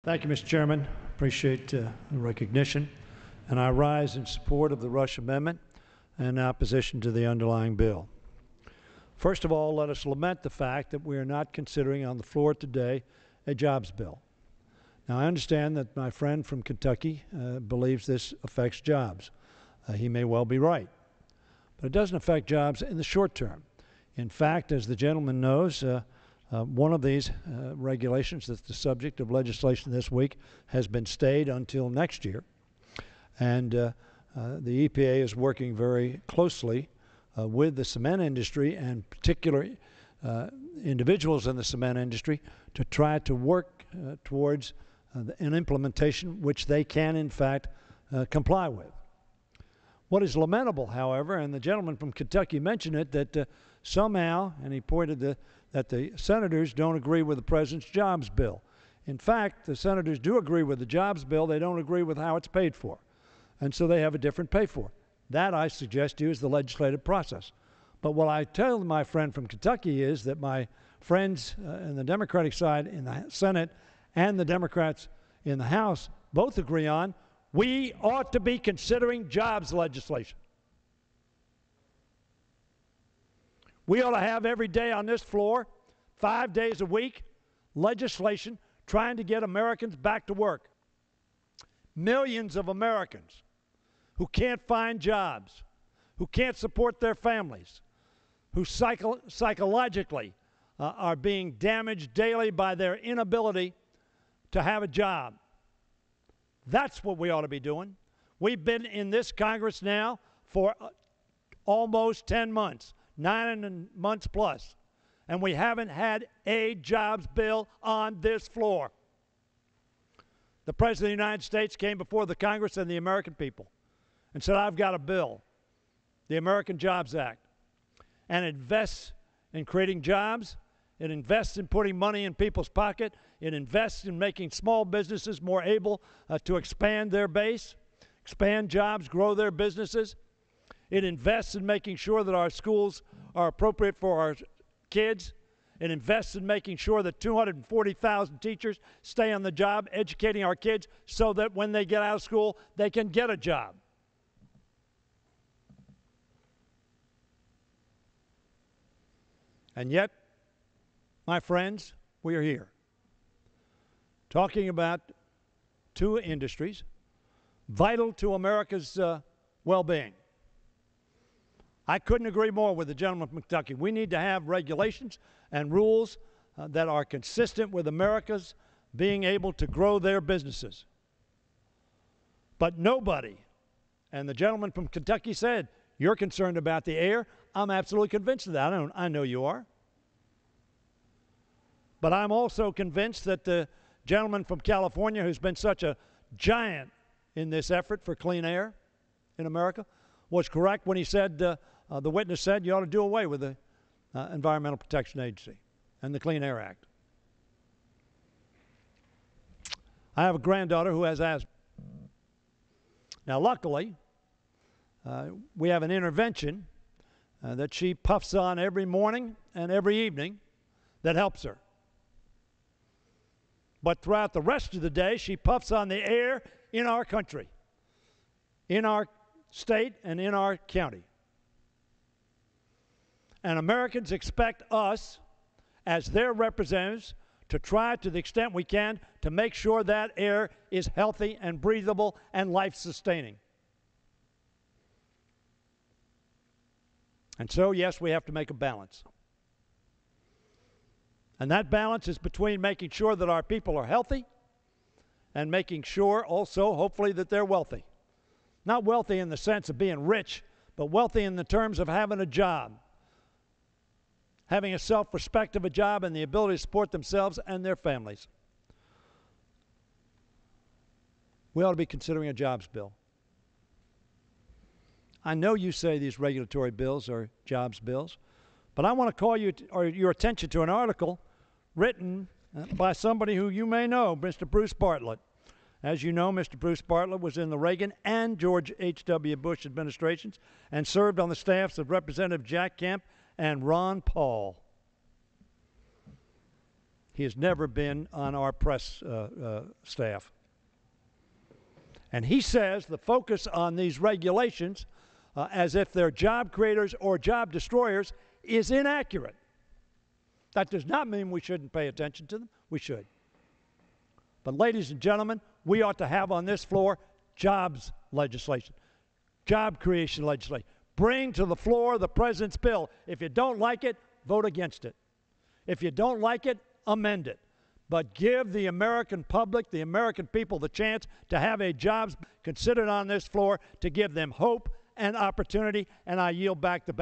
Thank you, Mr. Chairman. Appreciate the recognition. And I rise in support of the Rush Amendment and opposition to the underlying bill. First of all, let us lament the fact that we are not considering on the floor today a jobs bill. Now, I understand that my friend from Kentucky believes this affects jobs. He may well be right. But it doesn't affect jobs in the short term. In fact, as the gentleman knows, one of these regulations that's the subject of legislation this week has been stayed until next year. And the EPA is working very closely with the cement industry and particular individuals in the cement industry to try to work towards an implementation which they can, in fact, comply with. What is lamentable, however, and the gentleman from Kentucky mentioned it, that somehow, and he pointed that the senators don't agree with the president's jobs bill. In fact, the senators do agree with the jobs bill. They don't agree with how it's paid for. And so they have a different pay for. That, I suggest to you, is the legislative process. But what I tell my friend from Kentucky is that my friends in the Democratic side in the Senate and the Democrats in the House both agree on we ought to be considering jobs legislation. We ought to have every day on this floor, 5 days a week, legislation trying to get Americans back to work. Millions of Americans who can't find jobs, who can't support their families, who psychologically are being damaged daily by their inability to have a job. That's what we ought to be doing. We've been in this Congress now for almost 10 months. 9 months plus, and we haven't had a jobs bill on this floor. The President of the United States came before the Congress and the American people and said, I've got a bill, the American Jobs Act, and it invests in creating jobs, it invests in putting money in people's pocket, it invests in making small businesses more able to expand their base, expand jobs, grow their businesses. It invests in making sure that our schools are appropriate for our kids. It invests in making sure that 240,000 teachers stay on the job educating our kids so that when they get out of school, they can get a job. And yet, my friends, we are here talking about two industries vital to America's well-being. I couldn't agree more with the gentleman from Kentucky. We need to have regulations and rules that are consistent with America's being able to grow their businesses. But nobody, and the gentleman from Kentucky said, you're concerned about the air. I'm absolutely convinced of that. I know you are. But I'm also convinced that the gentleman from California, who's been such a giant in this effort for clean air in America, was correct when he said, the witness said, you ought to do away with the Environmental Protection Agency and the Clean Air Act. I have a granddaughter who has asthma. Now, luckily, we have an intervention that she puffs on every morning and every evening that helps her. But throughout the rest of the day, she puffs on the air in our country, in our state, and in our county. And Americans expect us, as their representatives, to try to the extent we can to make sure that air is healthy and breathable and life-sustaining. And so, yes, we have to make a balance. And that balance is between making sure that our people are healthy and making sure also, hopefully, that they're wealthy. Not wealthy in the sense of being rich, but wealthy in the terms of having a job, having a self-respect of a job and the ability to support themselves and their families. We ought to be considering a jobs bill. I know you say these regulatory bills are jobs bills, but I want to call your attention to an article written by somebody who you may know, Mr. Bruce Bartlett. As you know, Mr. Bruce Bartlett was in the Reagan and George H.W. Bush administrations and served on the staffs of Representative Jack Kemp and Ron Paul. He has never been on our press staff. And he says the focus on these regulations, as if they're job creators or job destroyers, is inaccurate. That does not mean we shouldn't pay attention to them. We should. But ladies and gentlemen, we ought to have on this floor jobs legislation, job creation legislation. Bring to the floor the president's bill. If you don't like it, vote against it. If you don't like it, amend it. But give the American public, the American people, the chance to have a jobs considered on this floor to give them hope and opportunity. And I yield back the